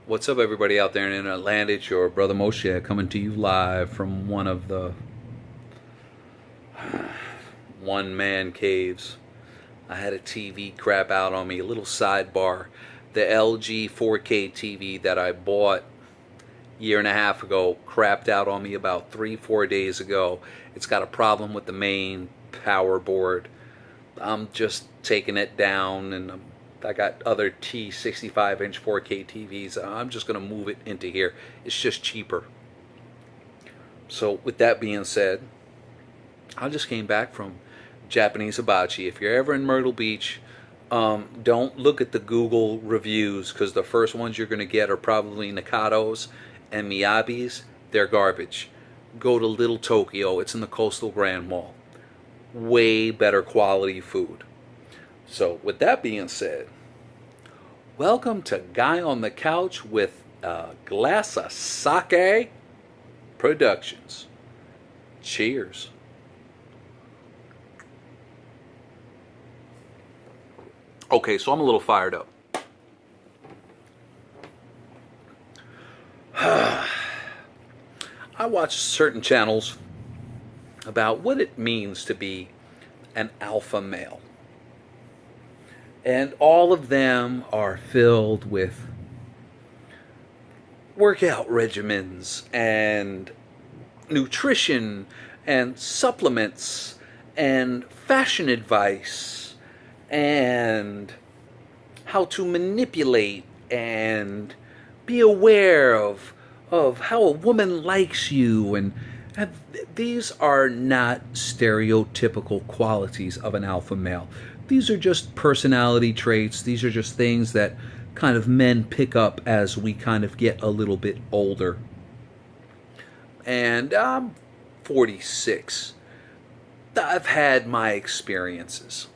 What's up, everybody out there in Atlanta? It's your brother Moshe coming to you live from one of the one-man caves. I had a TV crap out on me. A little sidebar: the LG 4K TV that I bought a year and a half ago crapped out on me about 3-4 days ago. It's got a problem with the main power board. I'm just taking it down, and I got other T 65-inch 4K TVs. I'm just going to move it into here. It's just cheaper. So with that being said, I just came back from Japanese hibachi. If you're ever in Myrtle Beach, don't look at the Google reviews, because the first ones you're going to get are probably Nakados and Miyabis. They're garbage. Go to Little Tokyo. It's in the Coastal Grand Mall. Way better quality food. So with that being said, welcome to Guy on the Couch with a Glass of Sake Productions. Cheers. Okay, so I'm a little fired up. I watch certain channels about what it means to be an alpha male. And all of them are filled with workout regimens and nutrition and supplements and fashion advice and how to manipulate and be aware of how a woman likes you, and these are not stereotypical qualities of an alpha male. These are just personality traits. These are just things that kind of men pick up as we kind of get a little bit older. And I'm 46. I've had my experiences.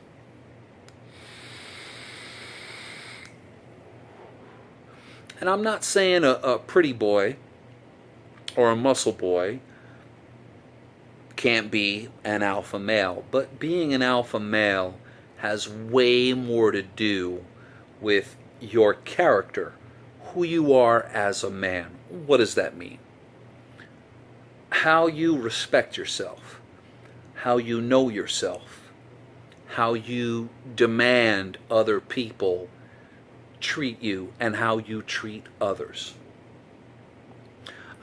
And I'm not saying a pretty boy or a muscle boy can't be an alpha male, but being an alpha male has way more to do with your character, who you are as a man. What does that mean? How you respect yourself, how you know yourself, how you demand other people treat you, and how you treat others.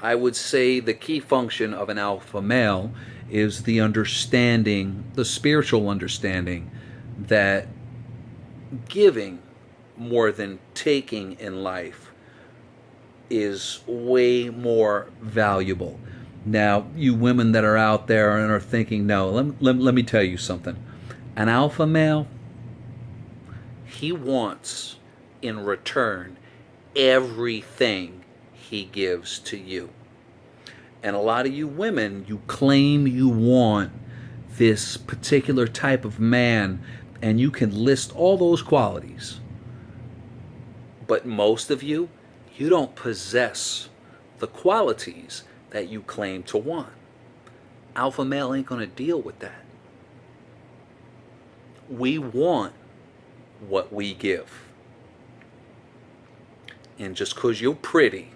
I would say the key function of an alpha male is the understanding, the spiritual understanding, that giving more than taking in life is way more valuable. Now, you women that are out there and are thinking, no, let me tell you something. An alpha male, he wants in return everything he gives to you. And a lot of you women, you claim you want this particular type of man, and you can list all those qualities. But most of you, you don't possess the qualities that you claim to want. Alpha male ain't going to deal with that. We want what we give. And just because you're pretty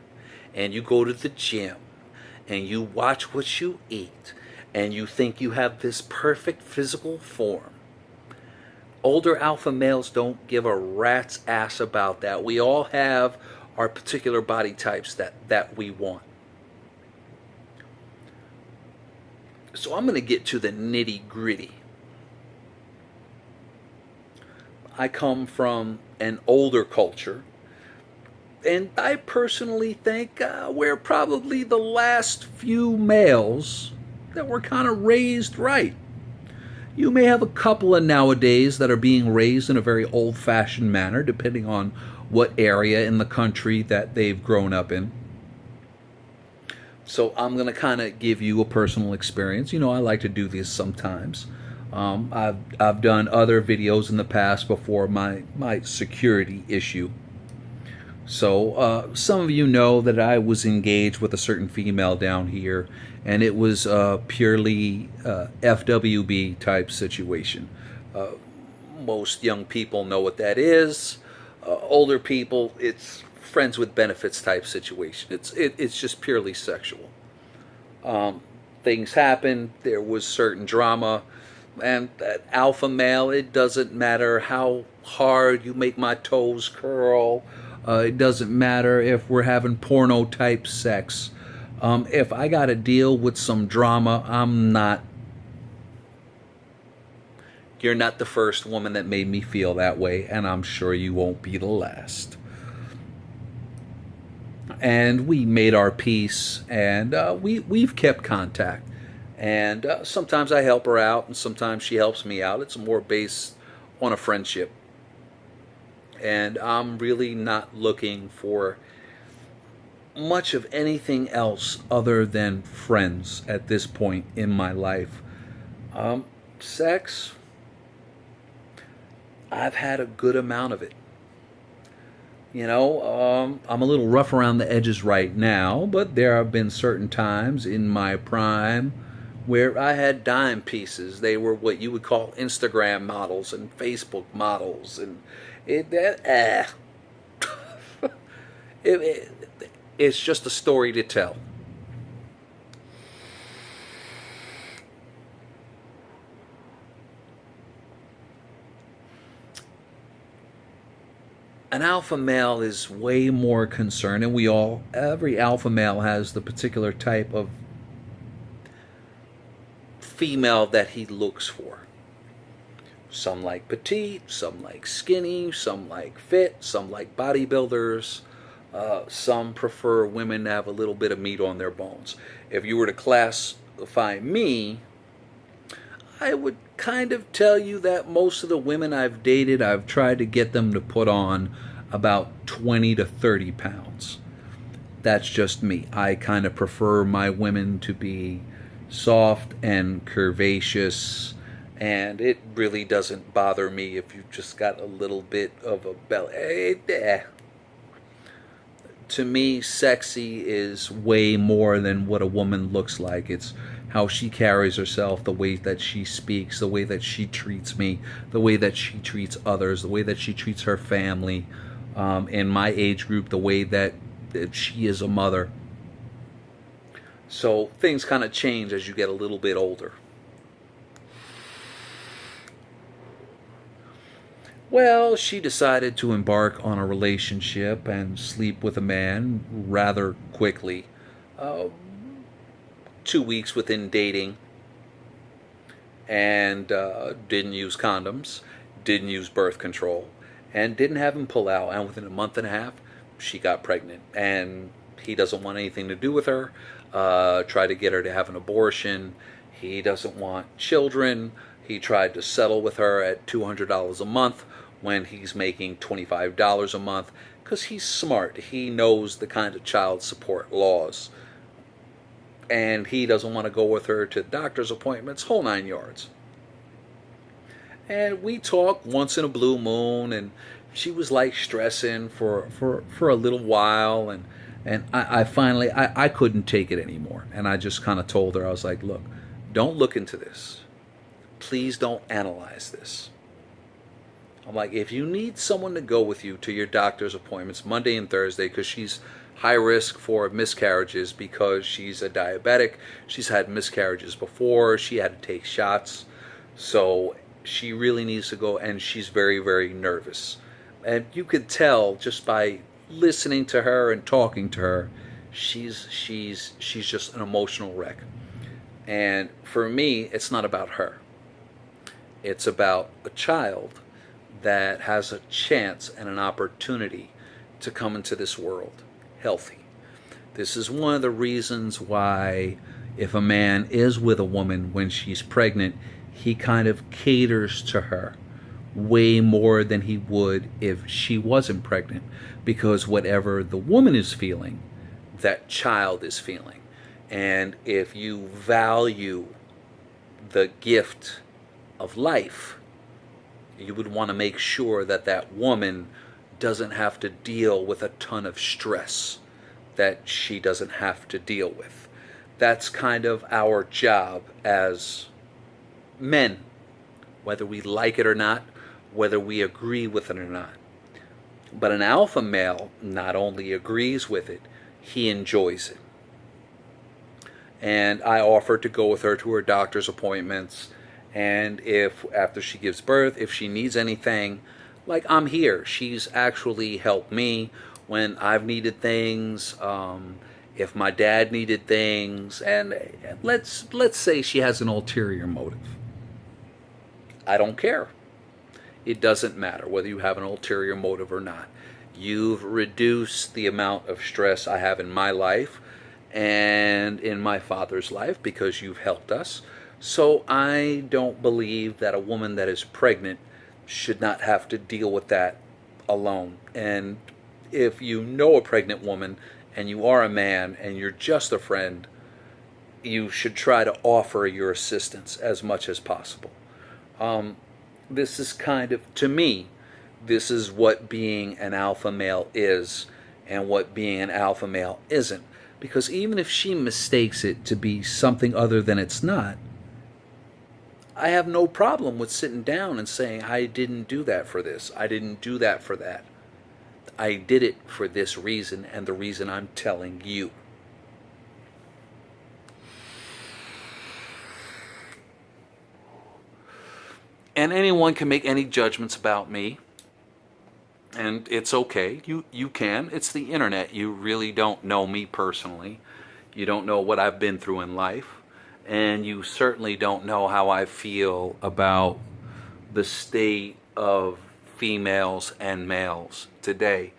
and you go to the gym and you watch what you eat and you think you have this perfect physical form, older alpha males don't give a rat's ass about that. We all have our particular body types that we want. So I'm going to get to the nitty gritty. I come from an older culture, and I personally think we're probably the last few males that were kind of raised right. You may have a couple of nowadays that are being raised in a very old-fashioned manner, depending on what area in the country that they've grown up in. So I'm going to kind of give you a personal experience. You know, I like to do this sometimes. I've done other videos in the past before my security issue. So some of you know that I was engaged with a certain female down here, and it was purely FWB type situation. Most young people know what that is. Older people, it's friends with benefits type situation. It's just purely sexual. Things happen. There was certain drama, and that alpha male. It doesn't matter how hard you make my toes curl. It doesn't matter if we're having porno type sex. If I got to deal with some drama, I'm not. You're not the first woman that made me feel that way, and I'm sure you won't be the last. And we made our peace, and we've kept contact. And sometimes I help her out, and sometimes she helps me out. It's more based on a friendship. And I'm really not looking for much of anything else other than friends at this point in my life. Sex, I've had a good amount of it. I'm a little rough around the edges right now, but there have been certain times in my prime where I had dime pieces. They were what you would call Instagram models and Facebook models, and it's just a story to tell. An alpha male is way more concerned, and every alpha male has the particular type of female that he looks for. Some like petite, some like skinny, some like fit, some like bodybuilders. Some prefer women to have a little bit of meat on their bones. If you were to classify me, I would kind of tell you that most of the women I've dated, I've tried to get them to put on about 20 to 30 pounds. That's just me. I kind of prefer my women to be soft and curvaceous, and it really doesn't bother me if you just got a little bit of a belly. To me, sexy is way more than what a woman looks like. It's how she carries herself, the way that she speaks, the way that she treats me, the way that she treats others, the way that she treats her family. In my age group, the way that she is a mother. So things kind of change as you get a little bit older. Well, she decided to embark on a relationship and sleep with a man rather quickly. 2 weeks within dating, and didn't use condoms, didn't use birth control, and didn't have him pull out. And within a month and a half, she got pregnant. And he doesn't want anything to do with her. Tried to get her to have an abortion. He doesn't want children. He tried to settle with her at $200 a month when he's making $25 a month, because he's smart. He knows the kind of child support laws. And he doesn't want to go with her to doctor's appointments, whole 9 yards. And we talked once in a blue moon, and she was like stressing for a little while, and I finally I couldn't take it anymore. And I just kind of told her, I was like, look, don't look into this. Please don't analyze this. I'm like, if you need someone to go with you to your doctor's appointments Monday and Thursday, because she's high risk for miscarriages because she's a diabetic, she's had miscarriages before, she had to take shots, so she really needs to go, and she's very, very nervous. And you could tell just by listening to her and talking to her, she's just an emotional wreck. And for me, it's not about her. It's about a child that has a chance and an opportunity to come into this world healthy. This is one of the reasons why if a man is with a woman when she's pregnant, he kind of caters to her way more than he would if she wasn't pregnant, because whatever the woman is feeling, that child is feeling. And if you value the gift of life, you would want to make sure that that woman doesn't have to deal with a ton of stress that she doesn't have to deal with. That's kind of our job as men, whether we like it or not, whether we agree with it or not. But an alpha male not only agrees with it, he enjoys it. And I offer to go with her to her doctor's appointments. And if, after she gives birth, if she needs anything, like, I'm here. She's actually helped me when I've needed things. If my dad needed things, and let's say she has an ulterior motive. I don't care. It doesn't matter whether you have an ulterior motive or not. You've reduced the amount of stress I have in my life and in my father's life because you've helped us. So I don't believe that a woman that is pregnant should not have to deal with that alone. And if you know a pregnant woman and you are a man and you're just a friend, you should try to offer your assistance as much as possible. This is kind of, to me, this is what being an alpha male is and what being an alpha male isn't. Because even if she mistakes it to be something other than it's not, I have no problem with sitting down and saying, I didn't do that for this. I didn't do that for that. I did it for this reason, and the reason I'm telling you. And anyone can make any judgments about me, and it's okay. You can. It's the internet. You really don't know me personally. You don't know what I've been through in life, and you certainly don't know how I feel about the state of females and males today.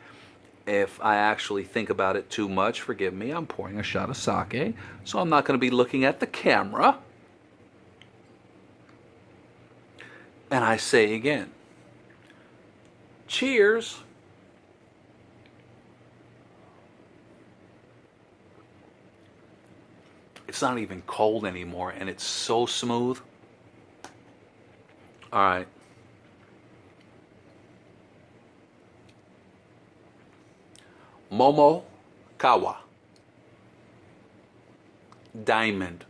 If I actually think about it too much, forgive me, I'm pouring a shot of sake, so I'm not going to be looking at the camera. And I say again, cheers. It's not even cold anymore, and it's so smooth. All right. Momo Kawa. Diamond.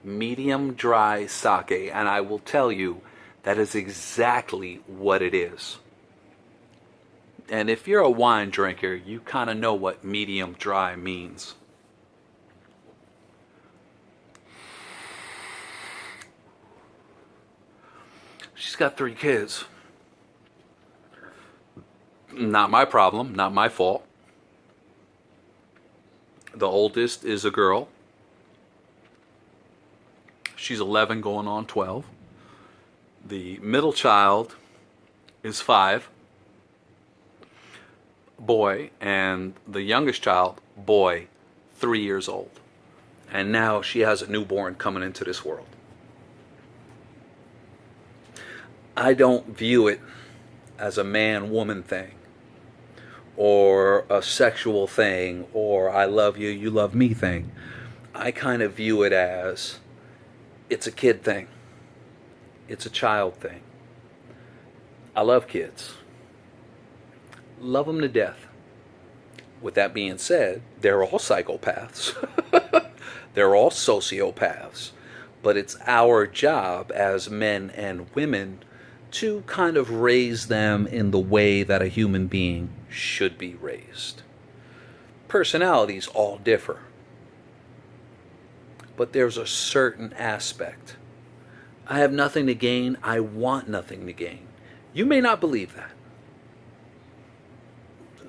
Medium dry sake. And I will tell you, that is exactly what it is. And if you're a wine drinker, you kind of know what medium dry means. She's got 3 kids. Not my problem, not my fault. The oldest is a girl. She's 11 going on 12. The middle child is 5, boy, and the youngest child, boy, 3 years old. And now she has a newborn coming into this world. I don't view it as a man-woman thing, or a sexual thing, or I love you, you love me thing. I kind of view it as it's a kid thing. It's a child thing. I love kids. Love them to death. With that being said, they're all psychopaths. They're all sociopaths. But it's our job as men and women to kind of raise them in the way that a human being should be raised. Personalities all differ. But there's a certain aspect. I have nothing to gain. I want nothing to gain. You may not believe that.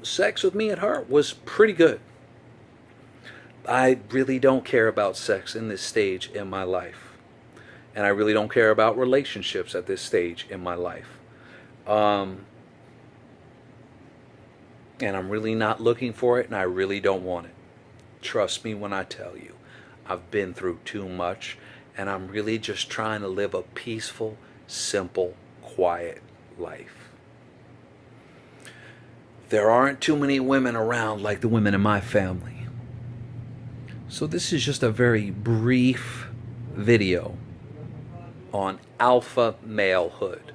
Sex with me and her was pretty good. I really don't care about sex in this stage in my life. And I really don't care about relationships at this stage in my life. And I'm really not looking for it, and I really don't want it. Trust me when I tell you. I've been through too much, and I'm really just trying to live a peaceful, simple, quiet life. There aren't too many women around like the women in my family. So this is just a very brief video on alpha malehood.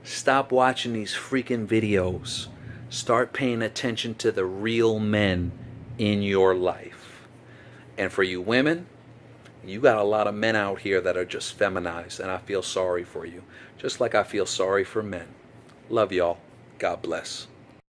Stop watching these freaking videos. Start paying attention to the real men in your life. And for you women, you got a lot of men out here that are just feminized, and I feel sorry for you. Just like I feel sorry for men. Love y'all. God bless.